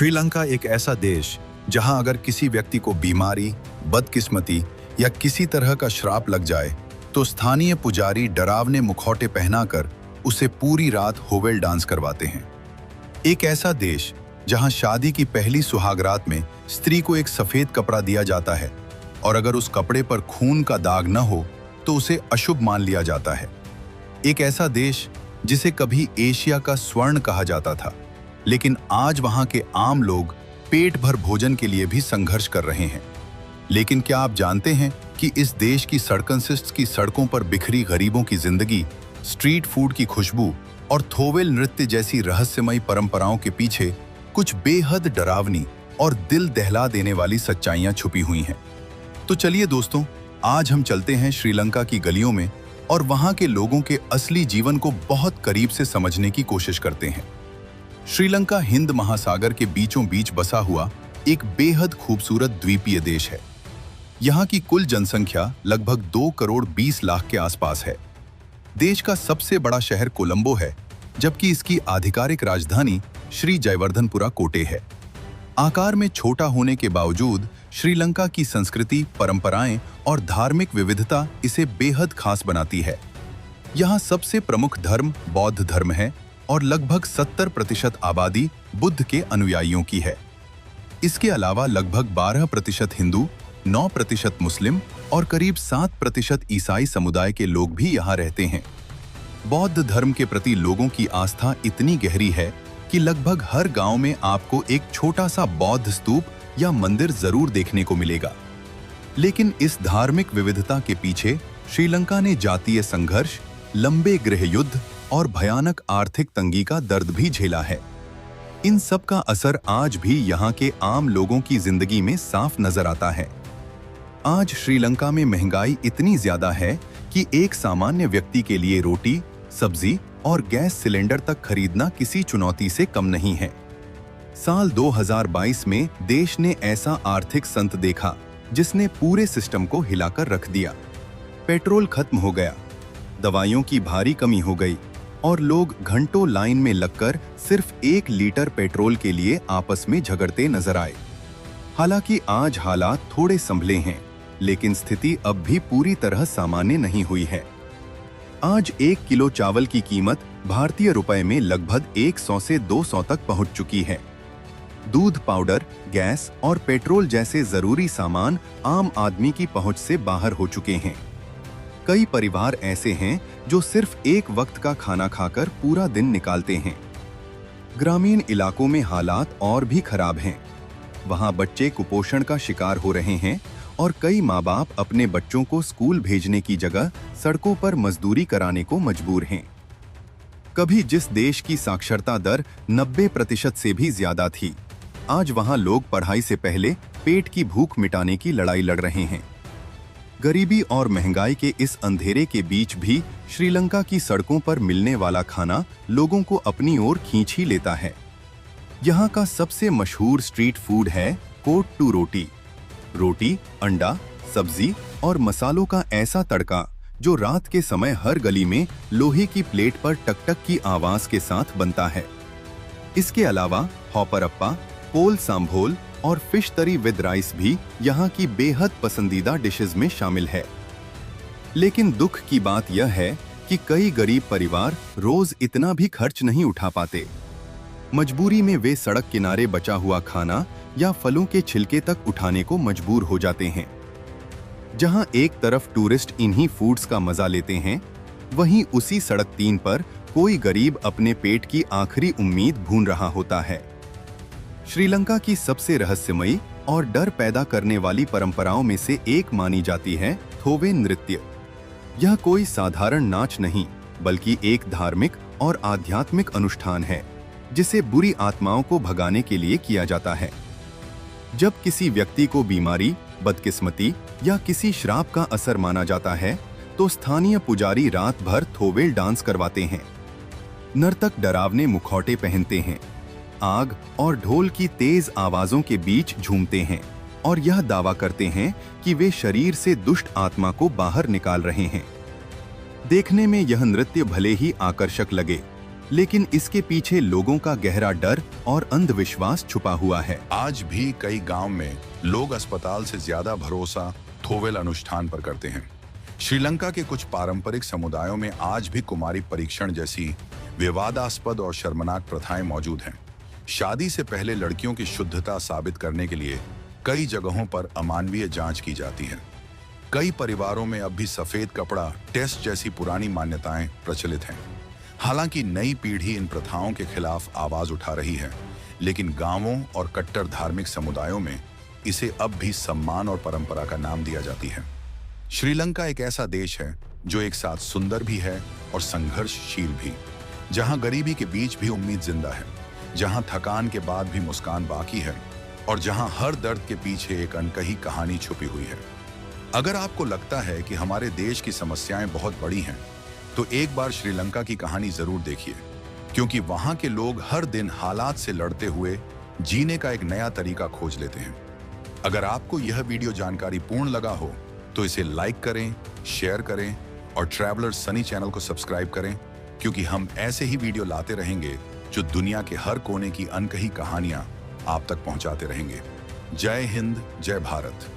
श्रीलंका एक ऐसा देश जहां अगर किसी व्यक्ति को बीमारी, बदकिस्मती या किसी तरह का श्राप लग जाए तो स्थानीय पुजारी डरावने मुखौटे पहनाकर उसे पूरी रात होवेल डांस करवाते हैं। एक ऐसा देश जहां शादी की पहली सुहागरात में स्त्री को एक सफेद कपड़ा दिया जाता है और अगर उस कपड़े पर खून का दाग न हो तो उसे अशुभ मान लिया जाता है। एक ऐसा देश जिसे कभी एशिया का स्वर्ण कहा जाता था, लेकिन आज वहां के आम लोग पेट भर भोजन के लिए भी संघर्ष कर रहे हैं। लेकिन क्या आप जानते हैं कि इस देश की सड़कों पर बिखरी गरीबों की जिंदगी, स्ट्रीट फूड की खुशबू और थोवेल नृत्य जैसी रहस्यमयी परंपराओं के पीछे कुछ बेहद डरावनी और दिल दहला देने वाली सच्चाइयां छुपी हुई हैं। तो चलिए दोस्तों, आज हम चलते हैं श्रीलंका की गलियों में और वहां के लोगों के असली जीवन को बहुत करीब से समझने की कोशिश करते हैं। श्रीलंका हिंद महासागर के बीचों बीच बसा हुआ एक बेहद खूबसूरत द्वीपीय देश है। यहाँ की कुल जनसंख्या लगभग 2 करोड़ 20 लाख के आसपास है। देश का सबसे बड़ा शहर कोलंबो है, जबकि इसकी आधिकारिक राजधानी श्री जयवर्धनपुरा कोटे है। आकार में छोटा होने के बावजूद श्रीलंका की संस्कृति, परंपराएं और धार्मिक विविधता इसे बेहद खास बनाती है। यहाँ सबसे प्रमुख धर्म बौद्ध धर्म है और लगभग 70% आबादी बुद्ध के अनुयायियों की है। इसके अलावा लगभग 12% हिंदू, 9% मुस्लिम और करीब 7% ईसाई समुदाय के लोग भी यहाँ रहते हैं। बौद्ध धर्म के प्रति लोगों की आस्था इतनी गहरी है कि लगभग हर गांव में आपको एक छोटा सा बौद्ध स्तूप या मंदिर जरूर देखने को मिलेगा। लेकिन इस धार्मिक विविधता के पीछे श्रीलंका ने जातीय संघर्ष, लंबे गृह युद्ध और भयानक आर्थिक तंगी का दर्द भी झेला है। इन सब का असर आज भी यहाँ के आम लोगों की जिंदगी में साफ नजर आता है। आज श्रीलंका में महंगाई इतनी ज्यादा है कि एक सामान्य व्यक्ति के लिए रोटी, सब्जी और गैस सिलेंडर तक खरीदना किसी चुनौती से कम नहीं है। साल 2022 में देश ने ऐसा आर्थिक संत देखा जिसने पूरे सिस्टम को हिलाकर रख दिया। पेट्रोल खत्म हो गया, दवाइयों की भारी कमी हो गई और लोग घंटों लाइन में लगकर सिर्फ 1 लीटर पेट्रोल के लिए आपस में झगड़ते नजर आए। हालांकि आज हालात थोड़े संभले हैं, लेकिन स्थिति अब भी पूरी तरह सामान्य नहीं हुई है। आज 1 किलो चावल की कीमत भारतीय रुपए में लगभग 100 से 200 तक पहुंच चुकी है। दूध, पाउडर, गैस और पेट्रोल जैसे जरूरी सामान आम आदमी की पहुंच से बाहर हो चुके हैं। कई परिवार ऐसे हैं जो सिर्फ एक वक्त का खाना खाकर पूरा दिन निकालते हैं। ग्रामीण इलाकों में हालात और भी खराब हैं। वहां बच्चे कुपोषण का शिकार हो रहे हैं और कई माँ बाप अपने बच्चों को स्कूल भेजने की जगह सड़कों पर मजदूरी कराने को मजबूर हैं। कभी जिस देश की साक्षरता दर 90% से भी ज्यादा थी, आज वहां लोग पढ़ाई से पहले पेट की भूख मिटाने की लड़ाई लड़ रहे हैं। गरीबी और महंगाई के इस अंधेरे के बीच भी श्रीलंका की सड़कों पर मिलने वाला खाना लोगों को अपनी ओर खींच ही लेता है। यहाँ का सबसे मशहूर स्ट्रीट फूड है कोट्टू रोटी। रोटी, अंडा, सब्जी और मसालों का ऐसा तड़का जो रात के समय हर गली में लोहे की प्लेट पर टक-टक की आवाज के साथ बनता है। इसके अलावा हॉपरप्पा, पोल सांभोल और फिश तरी विद राइस भी यहाँ की बेहद पसंदीदा डिशेस में शामिल है। लेकिन दुख की बात यह है कि कई गरीब परिवार रोज इतना भी खर्च नहीं उठा पाते। मजबूरी में वे सड़क किनारे बचा हुआ खाना या फलों के छिलके तक उठाने को मजबूर हो जाते हैं। जहां एक तरफ टूरिस्ट इन्हीं फूड्स का मजा लेते हैं, वहीं उसी सड़क 3 पर कोई गरीब अपने पेट की आखिरी उम्मीद भून रहा होता है। श्रीलंका की सबसे रहस्यमयी और डर पैदा करने वाली परंपराओं में से एक मानी जाती है थोवे नृत्य। यह कोई साधारण नाच नहीं, बल्कि एक धार्मिक और आध्यात्मिक अनुष्ठान है जिसे बुरी आत्माओं को भगाने के लिए किया जाता है। जब किसी व्यक्ति को बीमारी, बदकिस्मती या किसी श्राप का असर माना जाता है, तो स्थानीय पुजारी रात भर थोवेल डांस करवाते हैं। नर्तक डरावने मुखौटे पहनते हैं, आग और ढोल की तेज आवाजों के बीच झूमते हैं और यह दावा करते हैं कि वे शरीर से दुष्ट आत्मा को बाहर निकाल रहे हैं। देखने में यह नृत्य भले ही आकर्षक लगे, लेकिन इसके पीछे लोगों का गहरा डर और अंधविश्वास छुपा हुआ है। आज भी कई गांव में लोग अस्पताल से ज्यादा भरोसा थोवेल अनुष्ठान पर करते हैं। श्रीलंका के कुछ पारंपरिक समुदायों में आज भी कुमारी परीक्षण जैसी विवादास्पद और शर्मनाक प्रथाएं मौजूद हैं। शादी से पहले लड़कियों की शुद्धता साबित करने के लिए कई जगहों पर अमानवीय जांच की जाती है। कई परिवारों में अब भी सफेद कपड़ा टेस्ट जैसी पुरानी मान्यताएं प्रचलित हैं। हालांकि नई पीढ़ी इन प्रथाओं के खिलाफ आवाज उठा रही है, लेकिन गांवों और कट्टर धार्मिक समुदायों में इसे अब भी सम्मान और परंपरा का नाम दिया जाती है। श्रीलंका एक ऐसा देश है जो एक साथ सुंदर भी है और संघर्षशील भी, जहां गरीबी के बीच भी उम्मीद जिंदा है, जहां थकान के बाद भी मुस्कान बाकी है और जहां हर दर्द के पीछे एक अनकही कहानी छुपी हुई है। अगर आपको लगता है कि हमारे देश की समस्याएं बहुत बड़ी हैं, तो एक बार श्रीलंका की कहानी जरूर देखिए, क्योंकि वहां के लोग हर दिन हालात से लड़ते हुए जीने का एक नया तरीका खोज लेते हैं। अगर आपको यह वीडियो जानकारी पूर्ण लगा हो तो इसे लाइक करें, शेयर करें और ट्रैवलर सनी चैनल को सब्सक्राइब करें, क्योंकि हम ऐसे ही वीडियो लाते रहेंगे जो दुनिया के हर कोने की अनकही कहानियां आप तक पहुंचाते रहेंगे। जय हिंद, जय भारत।